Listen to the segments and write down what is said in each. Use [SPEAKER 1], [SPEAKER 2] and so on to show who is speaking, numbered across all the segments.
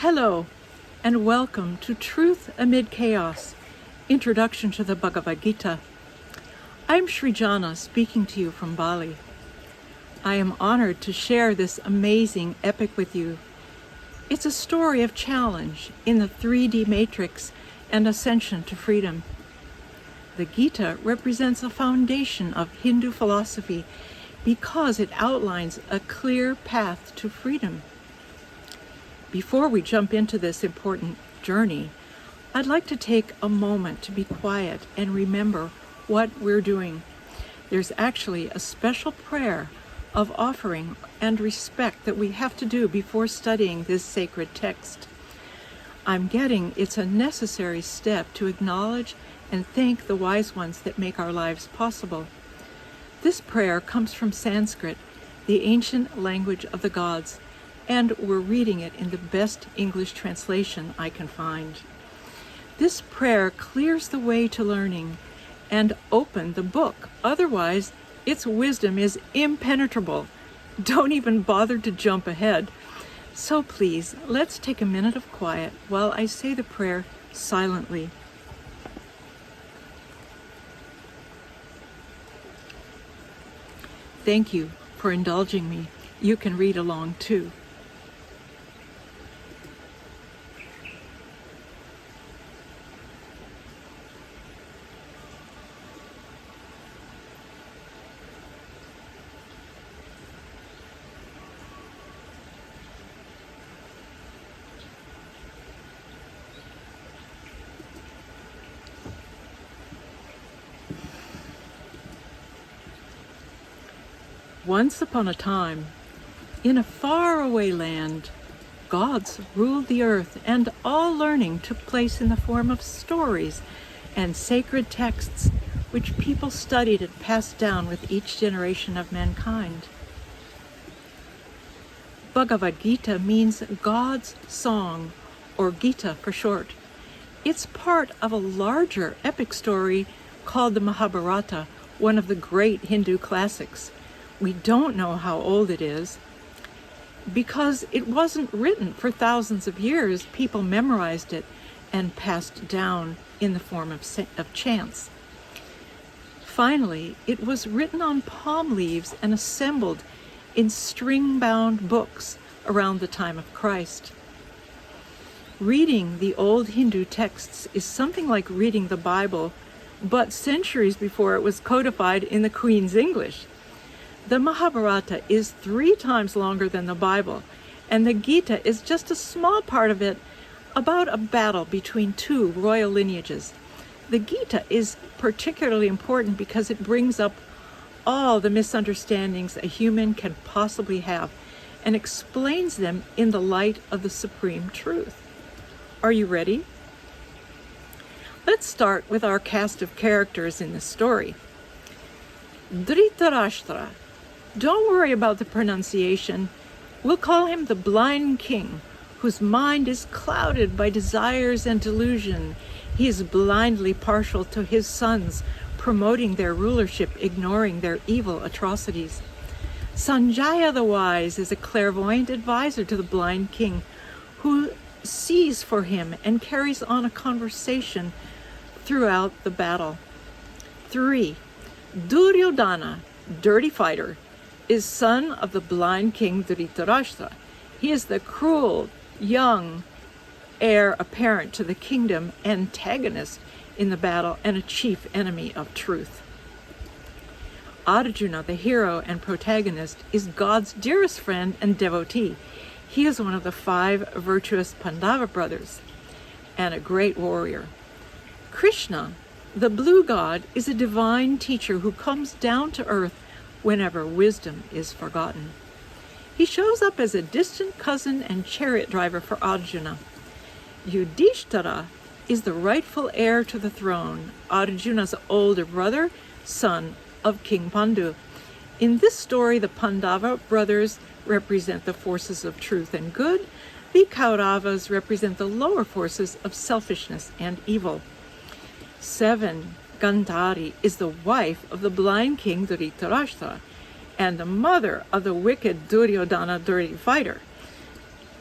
[SPEAKER 1] Hello, and welcome to Truth Amid Chaos, Introduction to the Bhagavad Gita. I'm Sri Jana, speaking to you from Bali. I am honored to share this amazing epic with you. It's a story of challenge in the 3D matrix and ascension to freedom. The Gita represents a foundation of Hindu philosophy because it outlines a clear path to freedom. Before we jump into this important journey, I'd like to take a moment to be quiet and remember what we're doing. There's actually a special prayer of offering and respect that we have to do before studying this sacred text. I'm getting it's a necessary step to acknowledge and thank the wise ones that make our lives possible. This prayer comes from Sanskrit, the ancient language of the gods, and we're reading it in the best English translation I can find. This prayer clears the way to learning and open the book. Otherwise, its wisdom is impenetrable. Don't even bother to jump ahead. So please, let's take a minute of quiet while I say the prayer silently. Thank you for indulging me. You can read along too. Once upon a time, in a faraway land, gods ruled the earth, and all learning took place in the form of stories and sacred texts which people studied and passed down with each generation of mankind. Bhagavad Gita means God's song, or Gita for short. It's part of a larger epic story called the Mahabharata, one of the great Hindu classics. We don't know how old it is. Because it wasn't written for thousands of years, people memorized it and passed down in the form of chants. Finally, it was written on palm leaves and assembled in string-bound books around the time of Christ. Reading the old Hindu texts is something like reading the Bible, but centuries before it was codified in the Queen's English. The Mahabharata is 3 times longer than the Bible, and the Gita is just a small part of it, about a battle between 2 royal lineages. The Gita is particularly important because it brings up all the misunderstandings a human can possibly have and explains them in the light of the supreme truth. Are you ready? Let's start with our cast of characters in the story. Dhritarashtra. Don't worry about the pronunciation. We'll call him the blind king, whose mind is clouded by desires and delusion. He is blindly partial to his sons, promoting their rulership, ignoring their evil atrocities. Sanjaya the wise is a clairvoyant advisor to the blind king, who sees for him and carries on a conversation throughout the battle. 3. Duryodhana, dirty fighter, is son of the blind king Dhritarashtra. He is the cruel, young heir apparent to the kingdom, antagonist in the battle, and a chief enemy of truth. Arjuna, the hero and protagonist, is God's dearest friend and devotee. He is one of the 5 virtuous Pandava brothers and a great warrior. Krishna, the blue god, is a divine teacher who comes down to earth whenever wisdom is forgotten. He shows up as a distant cousin and chariot driver for Arjuna. Yudhishthira is the rightful heir to the throne, Arjuna's older brother, son of King Pandu. In this story, the Pandava brothers represent the forces of truth and good. The Kauravas represent the lower forces of selfishness and evil. 7. Gandhari is the wife of the blind king Dhritarashtra and the mother of the wicked Duryodhana, dirty fighter.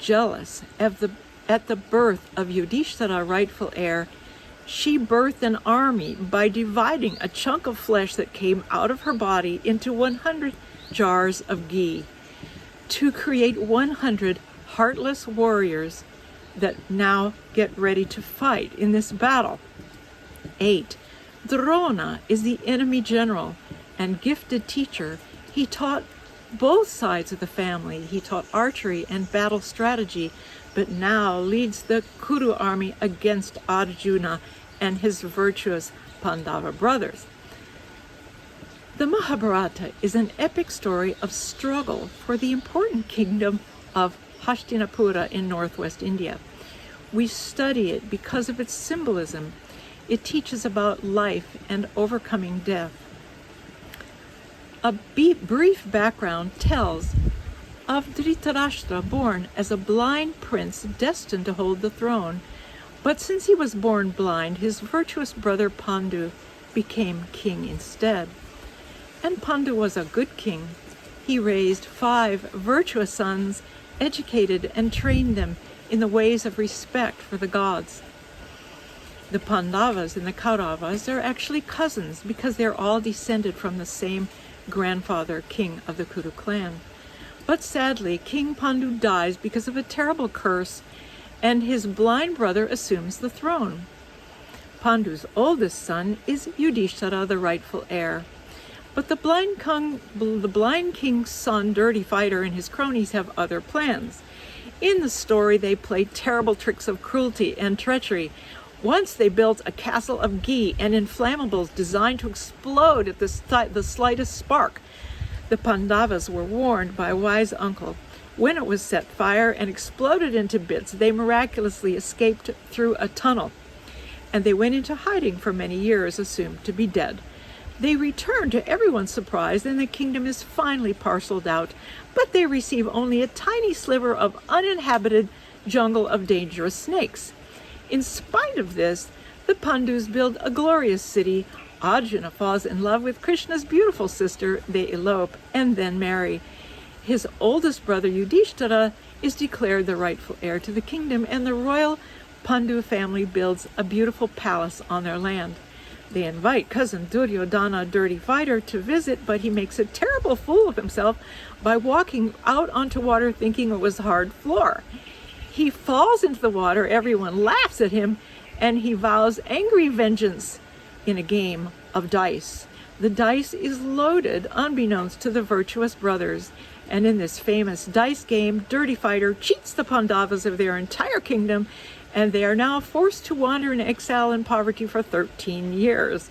[SPEAKER 1] Jealous of the at the birth of Yudhishthira, rightful heir, she birthed an army by dividing a chunk of flesh that came out of her body into 100 jars of ghee to create 100 heartless warriors that now get ready to fight in this battle. 8. Duryodhana is the enemy general and gifted teacher. He taught both sides of the family. He taught archery and battle strategy, but now leads the Kuru army against Arjuna and his virtuous Pandava brothers. The Mahabharata is an epic story of struggle for the important kingdom of Hastinapura in northwest India. We study it because of its symbolism. It teaches about life and overcoming death. A brief background tells of Dhritarashtra, born as a blind prince destined to hold the throne, but since he was born blind, his virtuous brother Pandu became king instead. And Pandu was a good king. He raised 5 virtuous sons, educated and trained them in the ways of respect for the gods. The Pandavas and the Kauravas are actually cousins because they're all descended from the same grandfather, king of the Kuru clan. But sadly, King Pandu dies because of a terrible curse, and his blind brother assumes the throne. Pandu's oldest son is Yudhishthira, the rightful heir. But the blind king's son, Dirty Fighter, and his cronies have other plans. In the story, they play terrible tricks of cruelty and treachery. Once they built a castle of ghee and inflammables designed to explode at the slightest spark. The Pandavas were warned by a wise uncle. When it was set fire and exploded into bits, they miraculously escaped through a tunnel, and they went into hiding for many years, assumed to be dead. They return to everyone's surprise, and the kingdom is finally parceled out, but they receive only a tiny sliver of uninhabited jungle of dangerous snakes. In spite of this, the Pandus build a glorious city. Arjuna falls in love with Krishna's beautiful sister. They elope and then marry. His oldest brother Yudhishthira is declared the rightful heir to the kingdom, and the royal Pandu family builds a beautiful palace on their land. They invite cousin Duryodhana, Dirty Fighter, to visit, but he makes a terrible fool of himself by walking out onto water thinking it was hard floor. He falls into the water, everyone laughs at him, and he vows angry vengeance in a game of dice. The dice is loaded unbeknownst to the virtuous brothers, and in this famous dice game, Dirty Fighter cheats the Pandavas of their entire kingdom, and they are now forced to wander in exile and poverty for 13 years.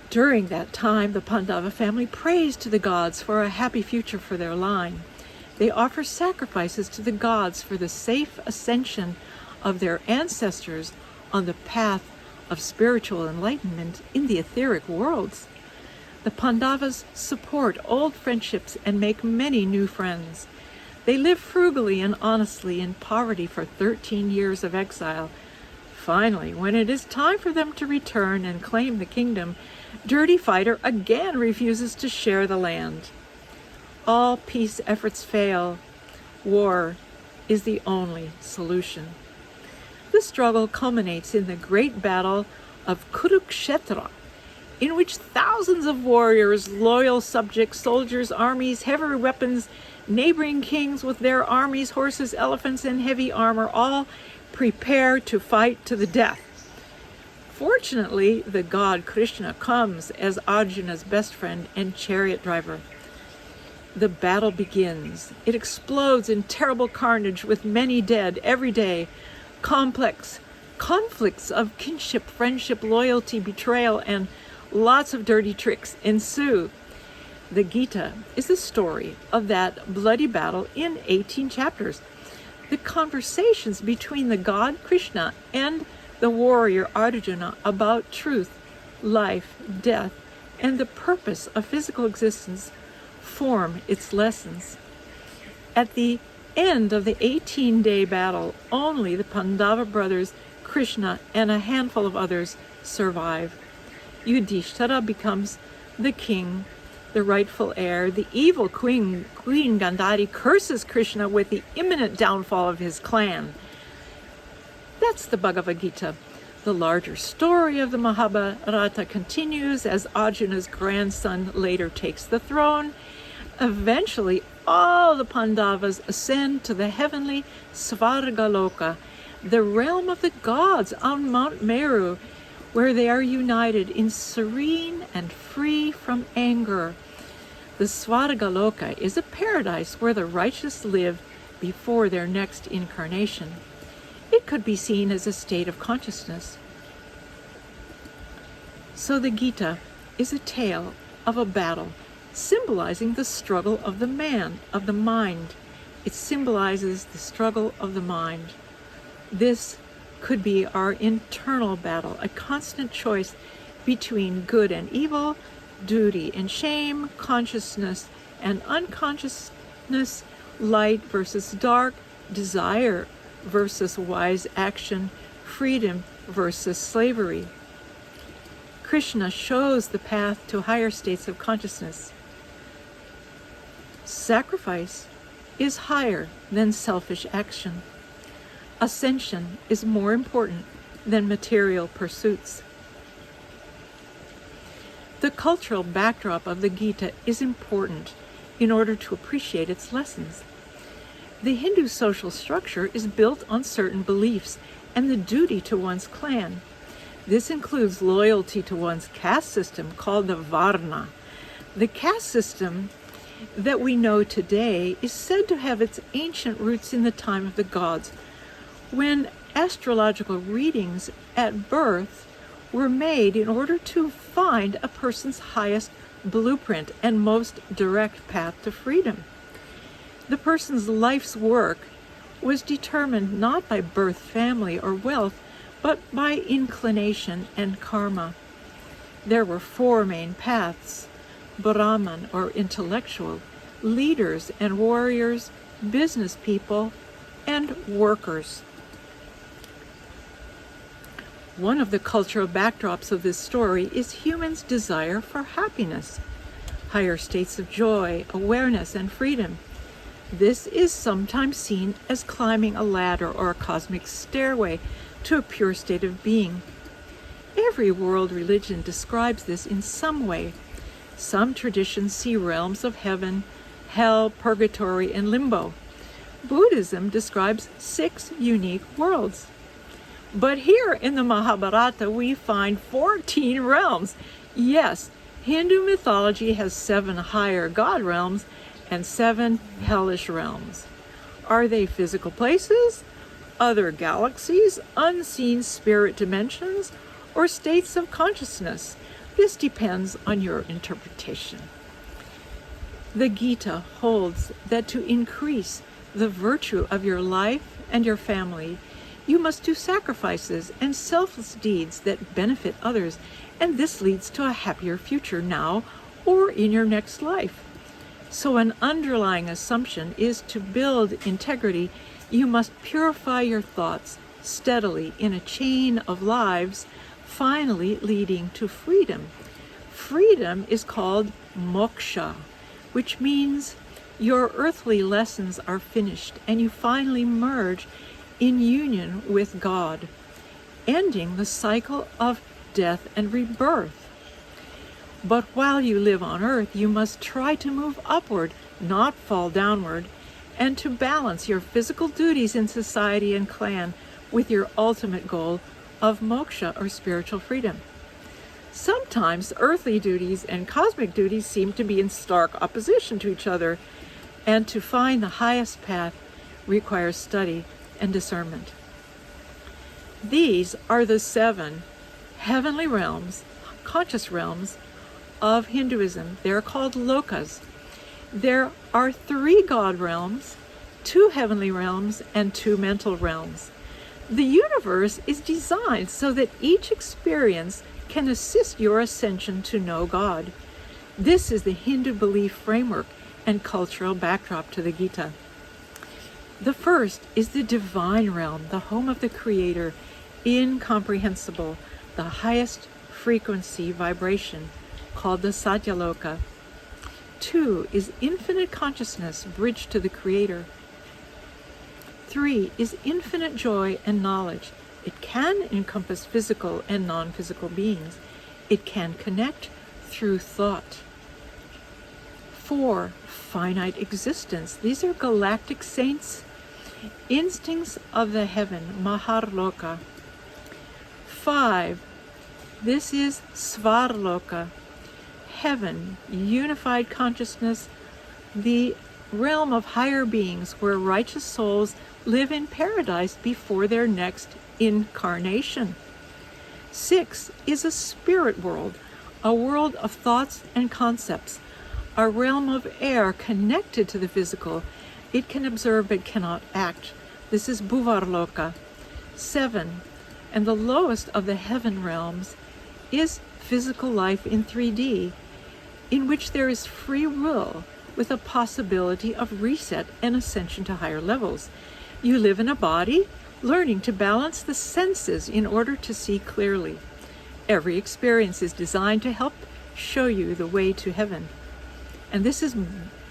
[SPEAKER 1] During that time, the Pandava family prays to the gods for a happy future for their line. They offer sacrifices to the gods for the safe ascension of their ancestors on the path of spiritual enlightenment in the etheric worlds. The Pandavas support old friendships and make many new friends. They live frugally and honestly in poverty for 13 years of exile. Finally, when it is time for them to return and claim the kingdom, Dirty Fighter again refuses to share the land. All peace efforts fail. War is the only solution. The struggle culminates in the great battle of Kurukshetra, in which thousands of warriors, loyal subjects, soldiers, armies, heavy weapons, neighboring kings with their armies, horses, elephants, and heavy armor all prepare to fight to the death. Fortunately, the god Krishna comes as Arjuna's best friend and chariot driver. The battle begins. It explodes in terrible carnage with many dead every day. Complex conflicts of kinship, friendship, loyalty, betrayal, and lots of dirty tricks ensue. The Gita is the story of that bloody battle in 18 chapters. The conversations between the god Krishna and the warrior Arjuna about truth, life, death, and the purpose of physical existence form its lessons. At the end of the 18-day battle, only the Pandava brothers, Krishna, and a handful of others survive. Yudhishthira becomes the king, the rightful heir. The evil Queen Gandhari curses Krishna with the imminent downfall of his clan. That's the Bhagavad Gita. The larger story of the Mahabharata continues as Arjuna's grandson later takes the throne. Eventually, all the Pandavas ascend to the heavenly Svargaloka, the realm of the gods on Mount Meru, where they are united in serene and free from anger. The Svargaloka is a paradise where the righteous live before their next incarnation. It could be seen as a state of consciousness. So the Gita is a tale of a battle, symbolizing the struggle of the man, of the mind. It symbolizes the struggle of the mind. This could be our internal battle, a constant choice between good and evil, duty and shame, consciousness and unconsciousness, light versus dark, desire versus wise action, freedom versus slavery. Krishna shows the path to higher states of consciousness. Sacrifice is higher than selfish action. Ascension is more important than material pursuits. The cultural backdrop of the Gita is important in order to appreciate its lessons. The Hindu social structure is built on certain beliefs and the duty to one's clan. This includes loyalty to one's caste system called the Varna. The caste system that we know today is said to have its ancient roots in the time of the gods, when astrological readings at birth were made in order to find a person's highest blueprint and most direct path to freedom. The person's life's work was determined not by birth, family, or wealth, but by inclination and karma. There were four main paths: Brahman or intellectual, leaders and warriors, business people, and workers. One of the cultural backdrops of this story is humans' desire for happiness, higher states of joy, awareness, and freedom. This is sometimes seen as climbing a ladder or a cosmic stairway to a pure state of being. Every world religion describes this in some way. Some traditions see realms of heaven, hell, purgatory, and limbo. Buddhism describes 6 unique worlds. But here in the Mahabharata we find 14 realms. Yes, Hindu mythology has 7 higher god realms and 7 hellish realms. Are they physical places, other galaxies, unseen spirit dimensions, or states of consciousness? This depends on your interpretation. The Gita holds that to increase the virtue of your life and your family, you must do sacrifices and selfless deeds that benefit others, and this leads to a happier future now or in your next life. So an underlying assumption is to build integrity, you must purify your thoughts steadily in a chain of lives, finally leading to freedom. Freedom is called moksha, which means your earthly lessons are finished and you finally merge in union with God, ending the cycle of death and rebirth. But while you live on earth, you must try to move upward, not fall downward, and to balance your physical duties in society and clan with your ultimate goal of moksha or spiritual freedom. Sometimes earthly duties and cosmic duties seem to be in stark opposition to each other, and to find the highest path requires study and discernment. These are the 7 heavenly realms, conscious realms of Hinduism. They are called lokas. There are 3 god realms, 2 heavenly realms, and 2 mental realms. The universe is designed so that each experience can assist your ascension to know God. This is the Hindu belief framework and cultural backdrop to the Gita. The first is the divine realm, the home of the Creator, incomprehensible, the highest frequency vibration, called the Satyaloka. 2 is infinite consciousness, bridge to the Creator. 3 is infinite joy and knowledge, It can encompass physical and non-physical beings. It can connect through thought. 4, finite existence. These are galactic saints, instincts of the heaven, Maharloka. 5, this is Svarloka, heaven, unified consciousness, the realm of higher beings where righteous souls live in paradise before their next incarnation. 6 is a spirit world, a world of thoughts and concepts, a realm of air connected to the physical. It can observe but cannot act. This is Bhuvarloka. 7, and the lowest of the heaven realms is physical life in 3D, in which there is free will with a possibility of reset and ascension to higher levels. You live in a body, learning to balance the senses in order to see clearly. Every experience is designed to help show you the way to heaven. And this is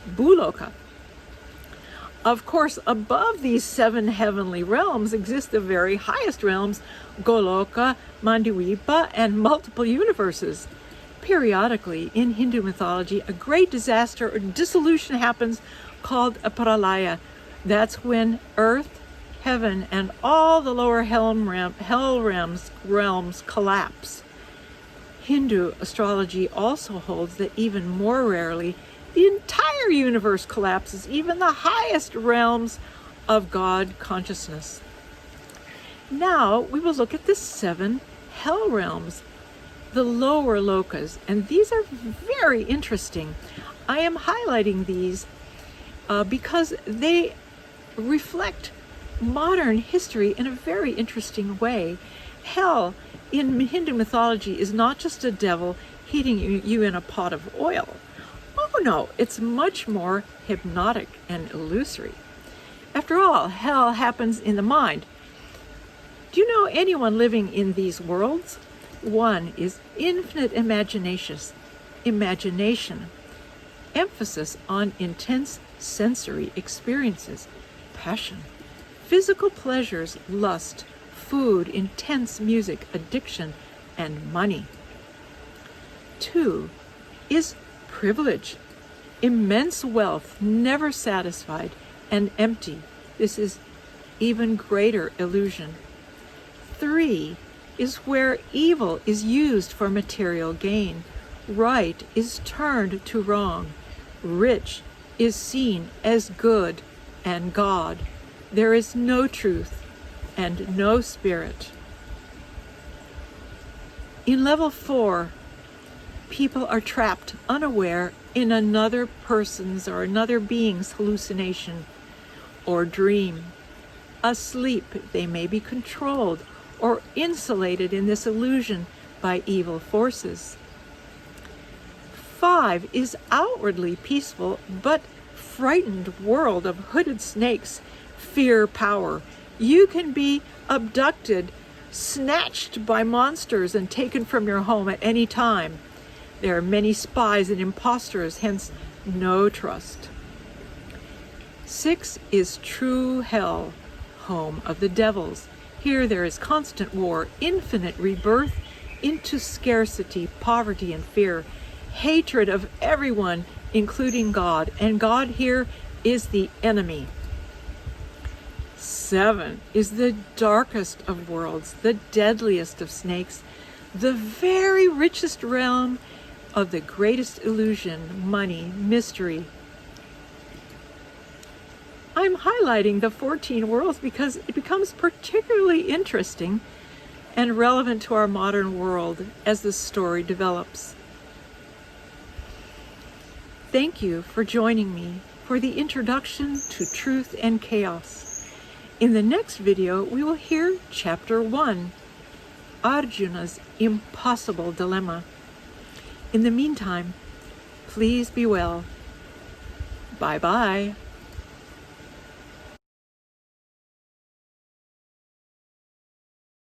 [SPEAKER 1] Bhuloka. Of course, above these 7 heavenly realms exist the very highest realms, Goloka, Mandivipa, and multiple universes. Periodically, in Hindu mythology, a great disaster or dissolution happens called a pralaya. That's when earth, heaven, and all the lower hell realms collapse. Hindu astrology also holds that even more rarely, the entire universe collapses, even the highest realms of God consciousness. Now we will look at the 7 hell realms, the lower lokas, and these are very interesting. I am highlighting these because they reflect modern history in a very interesting way. Hell in Hindu mythology is not just a devil heating you in a pot of oil. Oh no, it's much more hypnotic and illusory. After all, hell happens in the mind. Do you know anyone living in these worlds? One is infinite imagination, emphasis on intense sensory experiences, passion, physical pleasures, lust, food, intense music, addiction, and money. 2 is privilege, immense wealth, never satisfied and empty. This is even greater illusion. 3 is where evil is used for material gain. Right is turned to wrong. Rich is seen as good and God. There is no truth and no spirit. In level 4, people are trapped unaware in another person's or another being's hallucination or dream. Asleep, they may be controlled or insulated in this illusion by evil forces. 5 is outwardly peaceful but frightened world of hooded snakes, fear, power. You can be abducted, snatched by monsters, and taken from your home at any time. There are many spies and impostors, hence no trust. 6 is true hell, home of the devils. Here there is constant war, infinite rebirth into scarcity, poverty, and fear, hatred of everyone, including God, and God here is the enemy. 7 is the darkest of worlds, the deadliest of snakes, the very richest realm of the greatest illusion, money, mystery. I'm highlighting the 14 worlds because it becomes particularly interesting and relevant to our modern world as the story develops. Thank you for joining me for the introduction to Truth and Chaos. In the next video, we will hear Chapter 1, Arjuna's Impossible Dilemma. In the meantime, please be well. Bye-bye.